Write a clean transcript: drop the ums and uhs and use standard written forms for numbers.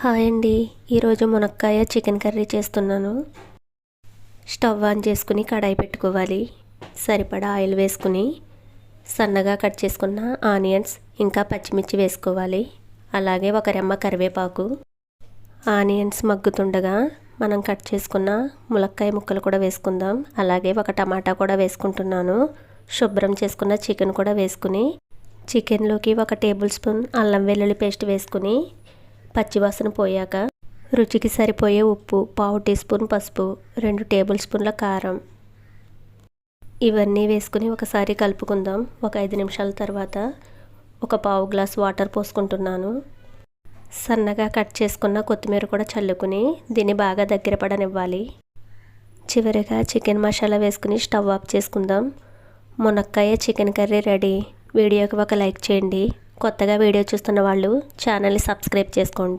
Hi అండి. ఈరోజు మునక్కాయ చికెన్ కర్రీ చేస్తున్నాను. స్టవ్ ఆన్ చేసుకుని కడాయి పెట్టుకోవాలి. సరిపడా ఆయిల్ వేసుకుని సన్నగా కట్ చేసుకున్న ఆనియన్స్ ఇంకా పచ్చిమిర్చి వేసుకోవాలి. అలాగే ఒక రెమ్మ కరివేపాకు. ఆనియన్స్ మగ్గుతుండగా మనం కట్ చేసుకున్న ములక్కాయ ముక్కలు కూడా వేసుకుందాం. అలాగే ఒక టమాటా కూడా వేసుకుంటున్నాను. శుభ్రం చేసుకున్న చికెన్ కూడా వేసుకుని చికెన్లోకి 1 టేబుల్ స్పూన్ అల్లం వెల్లుల్లి పేస్ట్ వేసుకుని పచ్చివాసన పోయాక రుచికి సరిపోయే ఉప్పు, 1/2 టీ స్పూన్ పసుపు, 2 టేబుల్ స్పూన్ల కారం ఇవన్నీ వేసుకుని ఒకసారి కలుపుకుందాం. ఒక 5 నిమిషాల తర్వాత ఒక 1/2 గ్లాస్ వాటర్ పోసుకుంటున్నాను. సన్నగా కట్ చేసుకున్న కొత్తిమీర కూడా చల్లుకుని దీన్ని బాగా దగ్గర పడనివ్వాలి. చివరిగా చికెన్ మసాలా వేసుకుని స్టవ్ ఆఫ్ చేసుకుందాం. మునక్కాయ చికెన్ కర్రీ రెడీ. వీడియోకి ఒక లైక్ చేయండి. కొత్తగా వీడియో చూస్తున్న వాళ్ళు ఛానల్ని సబ్స్క్రైబ్ చేసుకోండి.